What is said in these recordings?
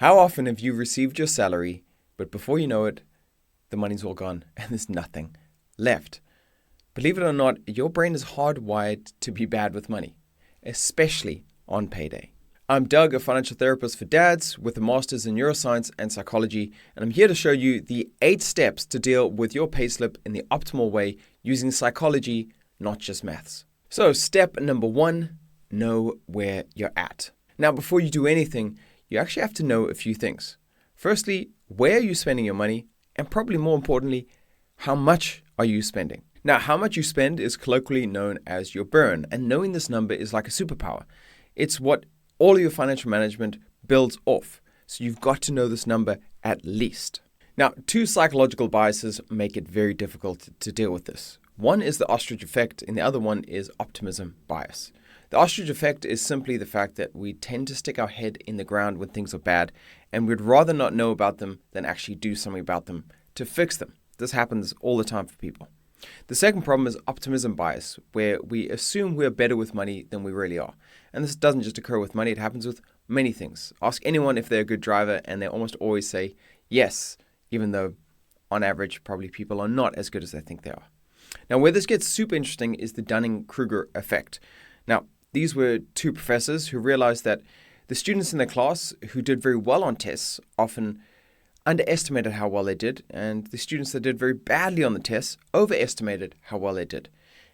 How often have you received your salary, but before you know it, the money's all gone and there's nothing left? Believe it or not, your brain is hardwired to be bad with money, especially on payday. I'm Doug, a financial therapist for dads with a master's in neuroscience and psychology, and I'm here to show you the 8 steps to deal with your payslip in the optimal way using psychology, not just maths. So step number 1, know where you're at. Now, before you do anything, you actually have to know a few things. Firstly, where are you spending your money? And probably more importantly, how much are you spending? Now, how much you spend is colloquially known as your burn, and knowing this number is like a superpower. It's what all of your financial management builds off. So you've got to know this number at least. Now, 2 psychological biases make it very difficult to deal with this. One is the ostrich effect, and the other one is optimism bias. The ostrich effect is simply the fact that we tend to stick our head in the ground when things are bad, and we'd rather not know about them than actually do something about them to fix them. This happens all the time for people. The second problem is optimism bias, where we assume we're better with money than we really are. And this doesn't just occur with money, it happens with many things. Ask anyone if they're a good driver, and they almost always say yes, even though on average, probably people are not as good as they think they are. Now, where this gets super interesting is the Dunning-Kruger effect. Now, these were 2 professors who realized that the students in their class who did very well on tests often underestimated how well they did, and the students that did very badly on the tests overestimated how well they did.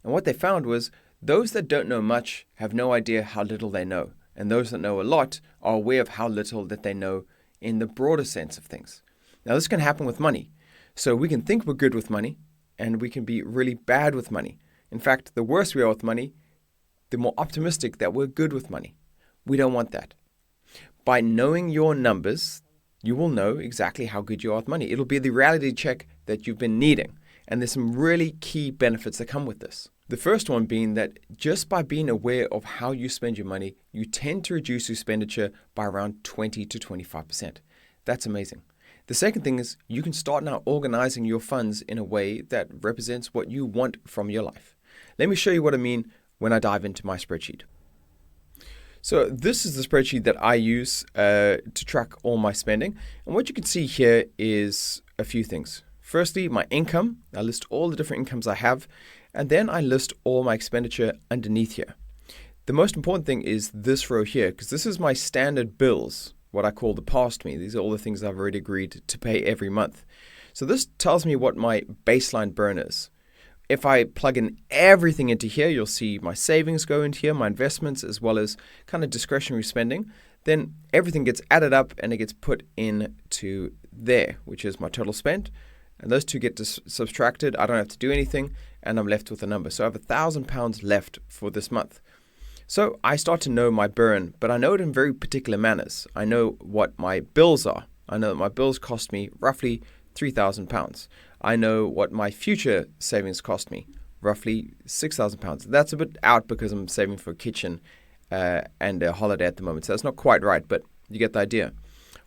And what they found was those that don't know much have no idea how little they know, and those that know a lot are aware of how little that they know in the broader sense of things. Now, this can happen with money. So we can think we're good with money, and we can be really bad with money. In fact, the worse we are with money, the more optimistic that we're good with money. We don't want that. By knowing your numbers, you will know exactly how good you are with money. It'll be the reality check that you've been needing. And there's some really key benefits that come with this. The first one being that just by being aware of how you spend your money, you tend to reduce your expenditure by around 20 to 25%. That's amazing. The second thing is you can start now organizing your funds in a way that represents what you want from your life. Let me show you what I mean when I dive into my spreadsheet. So this is the spreadsheet that I use to track all my spending. And what you can see here is a few things. Firstly, my income. I list all the different incomes I have. And then I list all my expenditure underneath here. The most important thing is this row here, because this is my standard bills, what I call the past me. These are all the things I've already agreed to pay every month. So this tells me what my baseline burn is. If I plug in everything into here, you'll see my savings go into here, my investments, as well as kind of discretionary spending. Then everything gets added up and it gets put into there, which is my total spend. And those 2 get subtracted. I don't have to do anything, and I'm left with a number. So I have £1,000 left for this month. So I start to know my burn, but I know it in very particular manners. I know what my bills are. I know that my bills cost me roughly £3,000. I know what my future savings cost me, roughly £6,000. That's a bit out because I'm saving for a kitchen and a holiday at the moment. So that's not quite right, but you get the idea.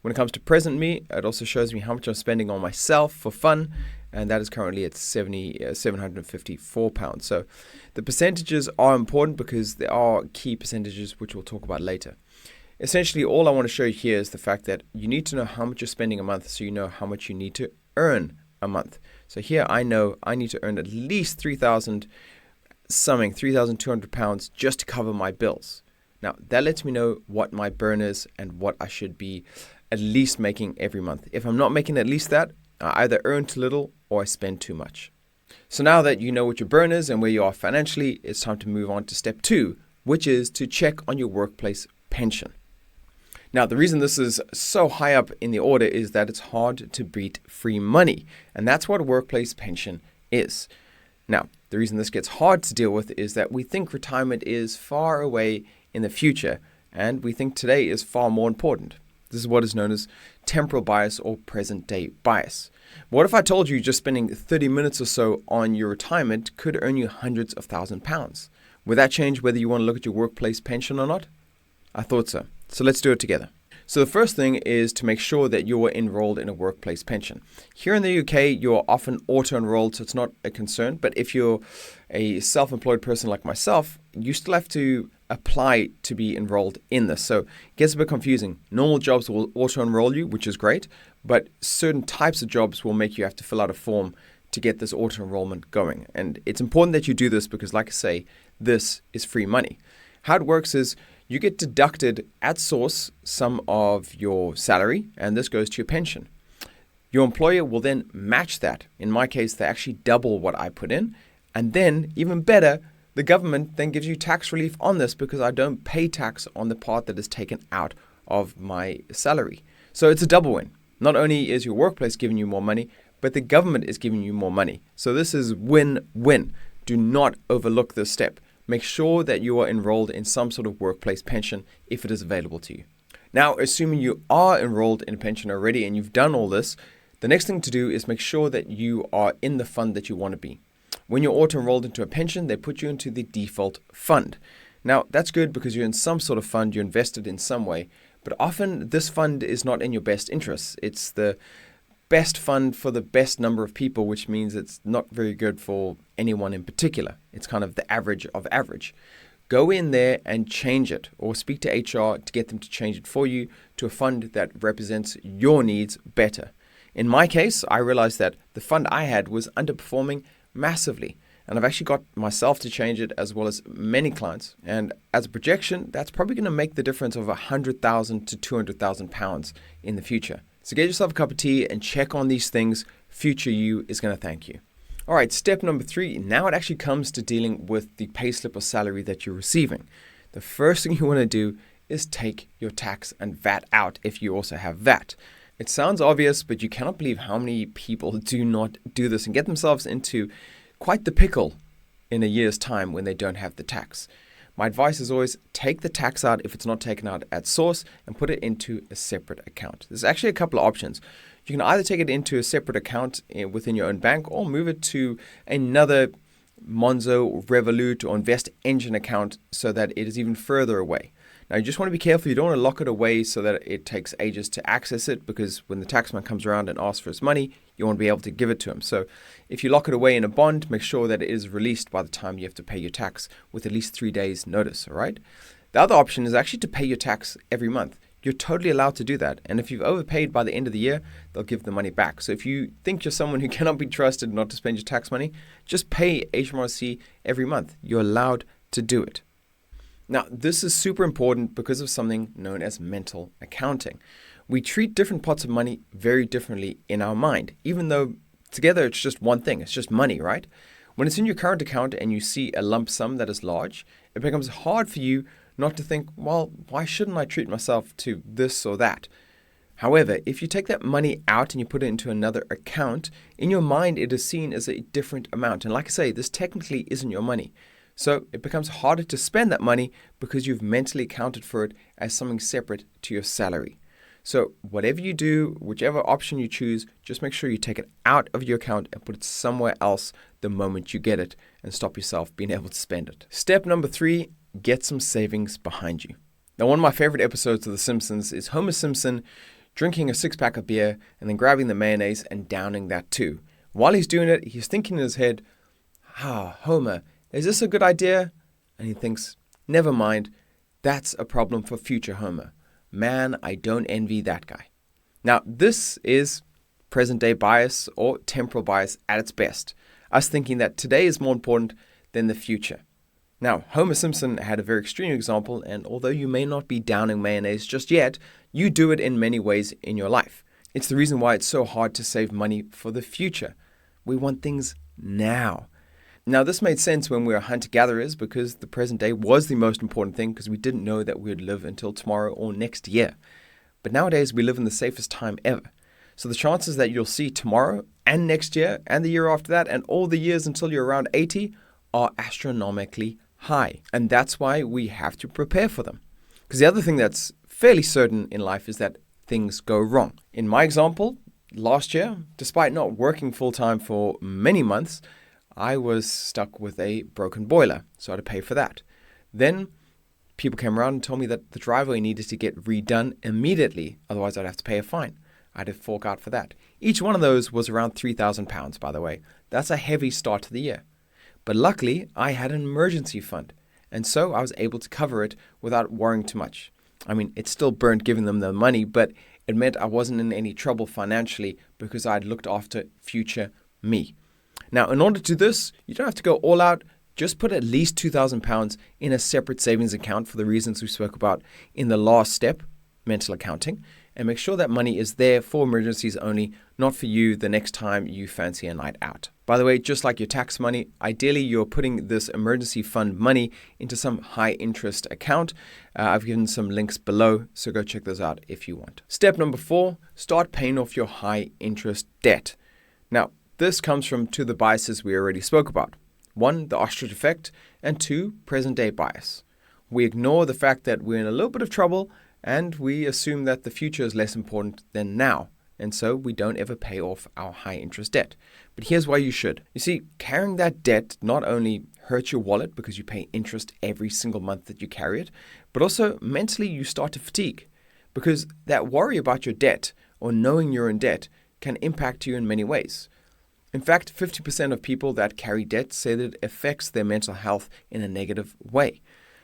When it comes to present me, it also shows me how much I'm spending on myself for fun, and that is currently at £754. So the percentages are important because there are key percentages which we'll talk about later. Essentially, all I want to show you here is the fact that you need to know how much you're spending a month so you know how much you need to earn a month. So here I know I need to earn at least £3,200 just to cover my bills. Now, that lets me know what my burn is and what I should be at least making every month. If I'm not making at least that, I either earn too little or I spend too much. So now that you know what your burn is and where you are financially, it's time to move on to step 2, which is to check on your workplace pension. Now, the reason this is so high up in the order is that it's hard to beat free money, and that's what a workplace pension is. Now, the reason this gets hard to deal with is that we think retirement is far away in the future, and we think today is far more important. This is what is known as temporal bias or present day bias. What if I told you just spending 30 minutes or so on your retirement could earn you hundreds of £1,000s? Would that change whether you want to look at your workplace pension or not? I thought so. So let's do it together. So the first thing is to make sure that you're enrolled in a workplace pension. Here in the UK, you're often auto-enrolled, so it's not a concern. But if you're a self-employed person like myself, you still have to apply to be enrolled in this. So it gets a bit confusing. Normal jobs will auto-enroll you, which is great, but certain types of jobs will make you have to fill out a form to get this auto-enrollment going. And it's important that you do this because, like I say, this is free money. How it works is you get deducted at source some of your salary, and this goes to your pension. Your employer will then match that. In my case, they actually double what I put in. And then, even better, the government then gives you tax relief on this because I don't pay tax on the part that is taken out of my salary. So it's a double win. Not only is your workplace giving you more money, but the government is giving you more money. So this is win-win. Do not overlook this step. Make sure that you are enrolled in some sort of workplace pension if it is available to you. Now, assuming you are enrolled in a pension already and you've done all this, the next thing to do is make sure that you are in the fund that you want to be. When you're auto-enrolled into a pension, they put you into the default fund. Now, that's good because you're in some sort of fund, you're invested in some way, but often this fund is not in your best interests. It's the best fund for the best number of people, which means it's not very good for anyone in particular. It's kind of the average of average. Go in there and change it, or speak to HR to get them to change it for you to a fund that represents your needs better. In my case, I realized that the fund I had was underperforming massively, and I've actually got myself to change it as well as many clients. And as a projection, that's probably going to make the difference of £100,000 to £200,000 in the future. So get yourself a cup of tea and check on these things. Future you is going to thank you. All right, step number 3. Now it actually comes to dealing with the payslip or salary that you're receiving. The first thing you want to do is take your tax and VAT out if you also have VAT. It sounds obvious, but you cannot believe how many people do not do this and get themselves into quite the pickle in a year's time when they don't have the tax. My advice is always take the tax out if it's not taken out at source and put it into a separate account. There's actually a couple of options. You can either take it into a separate account within your own bank or move it to another Monzo, Revolut, or Invest Engine account so that it is even further away. Now, you just want to be careful. You don't want to lock it away so that it takes ages to access it, because when the taxman comes around and asks for his money, you want to be able to give it to him. So if you lock it away in a bond, make sure that it is released by the time you have to pay your tax with at least 3 days notice, all right? The other option is actually to pay your tax every month. You're totally allowed to do that. And if you've overpaid by the end of the year, they'll give the money back. So if you think you're someone who cannot be trusted not to spend your tax money, just pay HMRC every month. You're allowed to do it. Now, this is super important because of something known as mental accounting. We treat different pots of money very differently in our mind, even though together it's just one thing. It's just money, right? When it's in your current account and you see a lump sum that is large, it becomes hard for you not to think, well, why shouldn't I treat myself to this or that? However, if you take that money out and you put it into another account, in your mind it is seen as a different amount. And like I say, this technically isn't your money. So it becomes harder to spend that money because you've mentally accounted for it as something separate to your salary. So whatever you do, whichever option you choose, just make sure you take it out of your account and put it somewhere else the moment you get it and stop yourself being able to spend it. Step number 3, get some savings behind you. Now, one of my favorite episodes of The Simpsons is Homer Simpson drinking a 6-pack of beer and then grabbing the mayonnaise and downing that too. While he's doing it, he's thinking in his head, Homer, is this a good idea? And he thinks, never mind, that's a problem for future Homer. Man, I don't envy that guy. Now, this is present day bias or temporal bias at its best. Us thinking that today is more important than the future. Now, Homer Simpson had a very extreme example, and although you may not be downing mayonnaise just yet, you do it in many ways in your life. It's the reason why it's so hard to save money for the future. We want things now. Now, this made sense when we were hunter-gatherers because the present day was the most important thing because we didn't know that we would live until tomorrow or next year. But nowadays, we live in the safest time ever. So the chances that you'll see tomorrow and next year and the year after that and all the years until you're around 80 are astronomically high. And that's why we have to prepare for them. Because the other thing that's fairly certain in life is that things go wrong. In my example, last year, despite not working full-time for many months, I was stuck with a broken boiler, so I had to pay for that. Then people came around and told me that the driveway needed to get redone immediately, otherwise I'd have to pay a fine. I had to fork out for that. Each one of those was around £3,000, by the way. That's a heavy start to the year. But luckily, I had an emergency fund. And so I was able to cover it without worrying too much. I mean, it still burnt giving them the money, but it meant I wasn't in any trouble financially because I'd looked after future me. Now, in order to do this, you don't have to go all out. Just put at least £2,000 in a separate savings account for the reasons we spoke about in the last step, mental accounting, and make sure that money is there for emergencies only, not for you the next time you fancy a night out. By the way, just like your tax money, ideally you're putting this emergency fund money into some high interest account. I've given some links below, so go check those out if you want. Step number 4, start paying off your high interest debt. Now, this comes from two of the biases we already spoke about. 1, the ostrich effect, and 2, present day bias. We ignore the fact that we're in a little bit of trouble and we assume that the future is less important than now. And so we don't ever pay off our high interest debt. But here's why you should. You see, carrying that debt not only hurts your wallet because you pay interest every single month that you carry it, but also mentally you start to fatigue because that worry about your debt or knowing you're in debt can impact you in many ways. In fact, 50% of people that carry debt say that it affects their mental health in a negative way.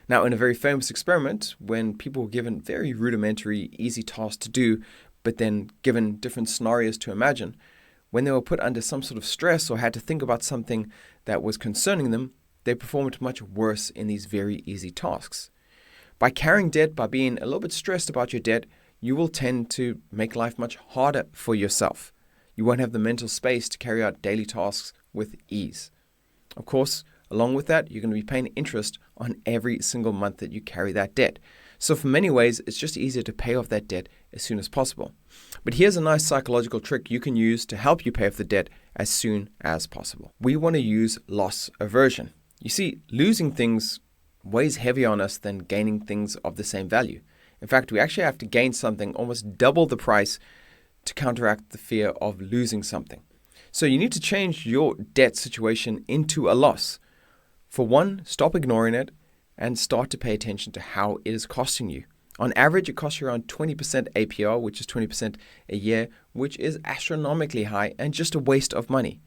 Now, in a very famous experiment, when people were given very rudimentary, easy tasks to do, but then given different scenarios to imagine, when they were put under some sort of stress or had to think about something that was concerning them, they performed much worse in these very easy tasks. By carrying debt, by being a little bit stressed about your debt, you will tend to make life much harder for yourself. You won't have the mental space to carry out daily tasks with ease. Of course, along with that, you're going to be paying interest on every single month that you carry that debt. So for many ways, it's just easier to pay off that debt as soon as possible. But here's a nice psychological trick you can use to help you pay off the debt as soon as possible. We want to use loss aversion. You see, losing things weighs heavier on us than gaining things of the same value. In fact, we actually have to gain something almost double the price to counteract the fear of losing something. So you need to change your debt situation into a loss. For one, stop ignoring it and start to pay attention to how it is costing you. On average, it costs you around 20% APR, which is 20% a year, which is astronomically high and just a waste of money.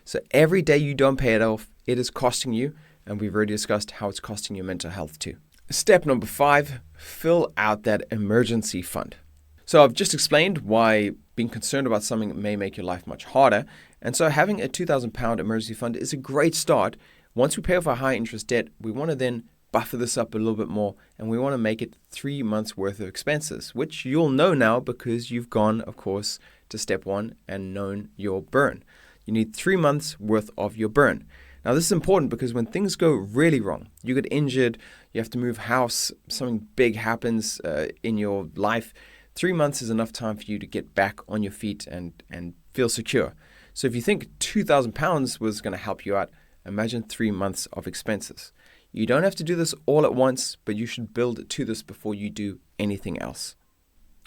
So every day you don't pay it off, it is costing you, and we've already discussed how it's costing your mental health too. Step number 5, fill out that emergency fund. So I've just explained why being concerned about something may make your life much harder, and so having a £2,000 emergency fund is a great start. Once we pay off our high interest debt, we want to then buffer this up a little bit more, and we want to make it 3 months worth of expenses, which you'll know now because you've gone, of course, to step 1 and known your burn. You need 3 months worth of your burn. Now, this is important because when things go really wrong, you get injured, you have to move house, something big happens in your life, 3 months is enough time for you to get back on your feet and feel secure. So if you think £2,000 was going to help you out, imagine 3 months of expenses. You don't have to do this all at once, but you should build to this before you do anything else.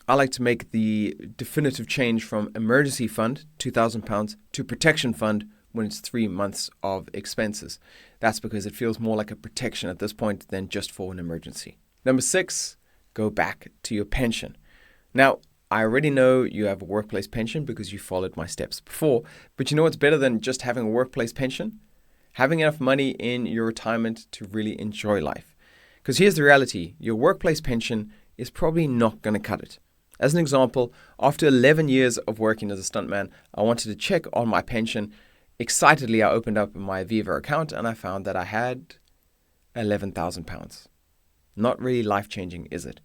I like to make the definitive change from emergency fund, £2,000, to protection fund when it's 3 months of expenses. That's because it feels more like a protection at this point than just for an emergency. Number 6, go back to your pension. Now, I already know you have a workplace pension because you followed my steps before, but you know what's better than just having a workplace pension? Having enough money in your retirement to really enjoy life. Because here's the reality, your workplace pension is probably not going to cut it. As an example, after 11 years of working as a stuntman, I wanted to check on my pension. Excitedly, I opened up my Aviva account and I found that I had £11,000. Not really life-changing, is it?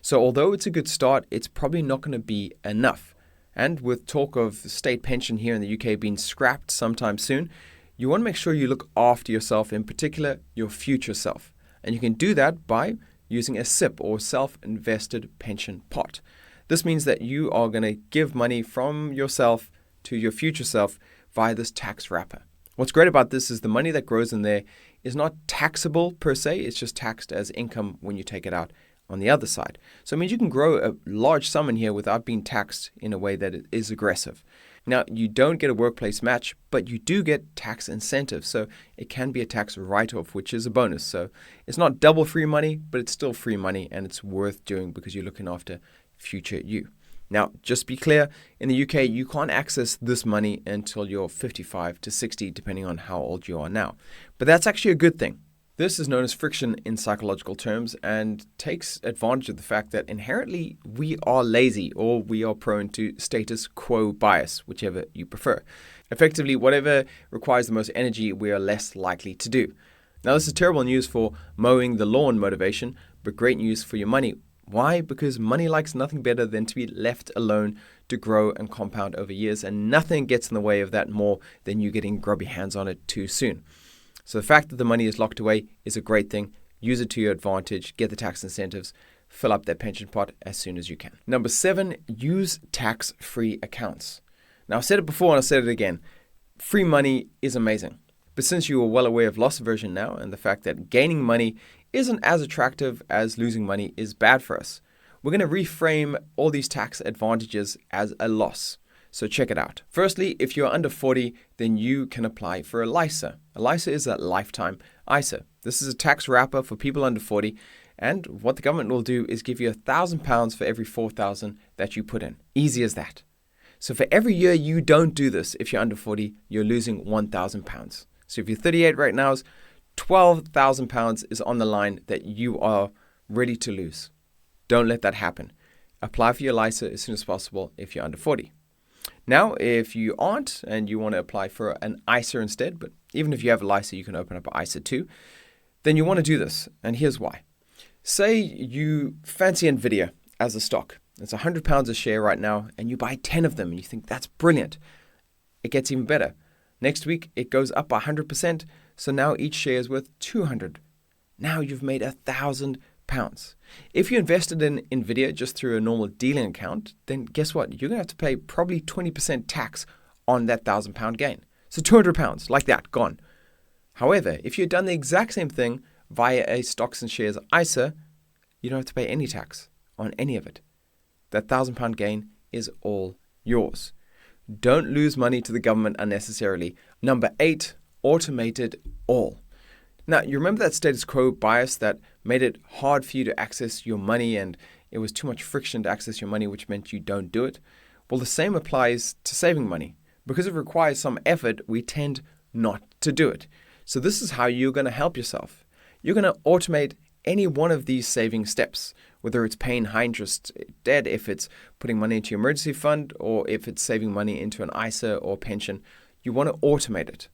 So although it's a good start, it's probably not going to be enough. And with talk of state pension here in the UK being scrapped sometime soon, you want to make sure you look after yourself, in particular your future self. And you can do that by using a SIP or self-invested pension pot. This means that you are going to give money from yourself to your future self via this tax wrapper. What's great about this is the money that grows in there is not taxable per se, it's just taxed as income when you take it out on the other side. So it means you can grow a large sum in here without being taxed in a way that it is aggressive. Now, you don't get a workplace match, but you do get tax incentives. So it can be a tax write-off, which is a bonus. So it's not double free money, but it's still free money and it's worth doing because you're looking after future you. Now, just be clear, in the UK, you can't access this money until you're 55 to 60, depending on how old you are now. But that's actually a good thing. This is known as friction in psychological terms and takes advantage of the fact that inherently we are lazy or we are prone to status quo bias, whichever you prefer. Effectively, whatever requires the most energy, we are less likely to do. Now, this is terrible news for mowing the lawn motivation, but great news for your money. Why? Because money likes nothing better than to be left alone to grow and compound over years, and nothing gets in the way of that more than you getting grubby hands on it too soon. So the fact that the money is locked away is a great thing. Use it to your advantage, get the tax incentives, fill up that pension pot as soon as you can. Number 7, use tax-free accounts. Now, I've said it before and I'll say it again. Free money is amazing. But since you are well aware of loss aversion now and the fact that gaining money isn't as attractive as losing money is bad for us, we're going to reframe all these tax advantages as a loss. So check it out. Firstly, if you're under 40, then you can apply for a LISA. A LISA is a lifetime ISA. This is a tax wrapper for people under 40. And what the government will do is give you £1,000 for every 4,000 that you put in. Easy as that. So for every year you don't do this, if you're under 40, you're losing £1,000. So if you're 38 right now, £12,000 is on the line that you are ready to lose. Don't let that happen. Apply for your LISA as soon as possible if you're under 40. Now, if you aren't and you want to apply for an ISA instead, but even if you have a LISA, you can open up an ISA too, then you want to do this. And here's why. Say you fancy NVIDIA as a stock. It's £100 a share right now, and you buy 10 of them, and you think that's brilliant. It gets even better. Next week, it goes up by 100%, so now each share is worth 200. Now you've made £1,000. If you invested in NVIDIA just through a normal dealing account, then guess what? You're going to have to pay probably 20% tax on that £1,000 gain. So £200, like that, gone. However, if you'd done the exact same thing via a stocks and shares ISA, you don't have to pay any tax on any of it. That £1,000 gain is all yours. Don't lose money to the government unnecessarily. Number 8, automate it all. Now, you remember that status quo bias that made it hard for you to access your money and it was too much friction to access your money, which meant you don't do it? Well, the same applies to saving money. Because it requires some effort, we tend not to do it. So this is how you're going to help yourself. You're going to automate any one of these saving steps, whether it's paying high interest debt, if it's putting money into your emergency fund, or if it's saving money into an ISA or pension. You want to automate it.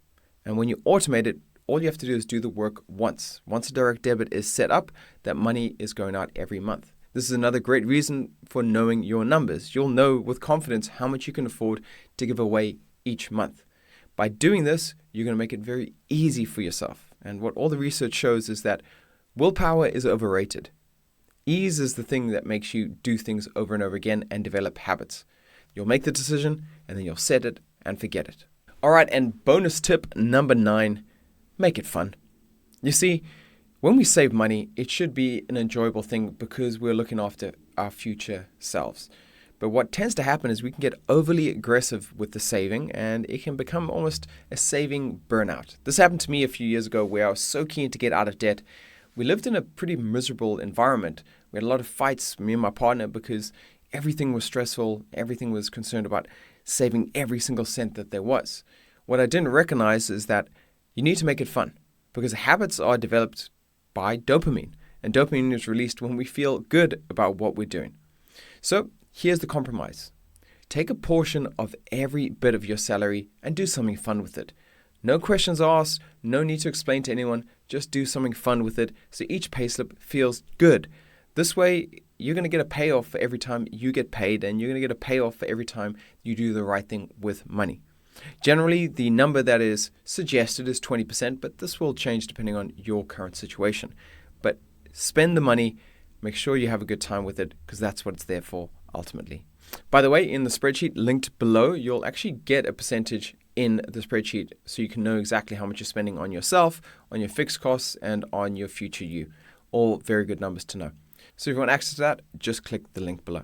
And when you automate it, all you have to do is do the work once. Once a direct debit is set up, that money is going out every month. This is another great reason for knowing your numbers. You'll know with confidence how much you can afford to give away each month. By doing this, you're going to make it very easy for yourself. And what all the research shows is that willpower is overrated. Ease is the thing that makes you do things over and over again and develop habits. You'll make the decision and then you'll set it and forget it. All right, and bonus tip number 9, make it fun. You see, when we save money, it should be an enjoyable thing because we're looking after our future selves. But what tends to happen is we can get overly aggressive with the saving and it can become almost a saving burnout. This happened to me a few years ago where I was so keen to get out of debt. We lived in a pretty miserable environment. We had a lot of fights, me and my partner, because everything was stressful. Everything was concerned about saving every single cent that there was. What I didn't recognize is that you need to make it fun because habits are developed by dopamine, and dopamine is released when we feel good about what we're doing. So here's the compromise. Take a portion of every bit of your salary and do something fun with it. No questions asked, no need to explain to anyone, just do something fun with it so each payslip feels good. This way, you're going to get a payoff for every time you get paid, and you're going to get a payoff for every time you do the right thing with money. Generally, the number that is suggested is 20%, but this will change depending on your current situation. But spend the money, make sure you have a good time with it, because that's what it's there for ultimately. By the way, in the spreadsheet linked below, you'll actually get a percentage in the spreadsheet so you can know exactly how much you're spending on yourself, on your fixed costs, and on your future you. All very good numbers to know. So if you want access to that, just click the link below.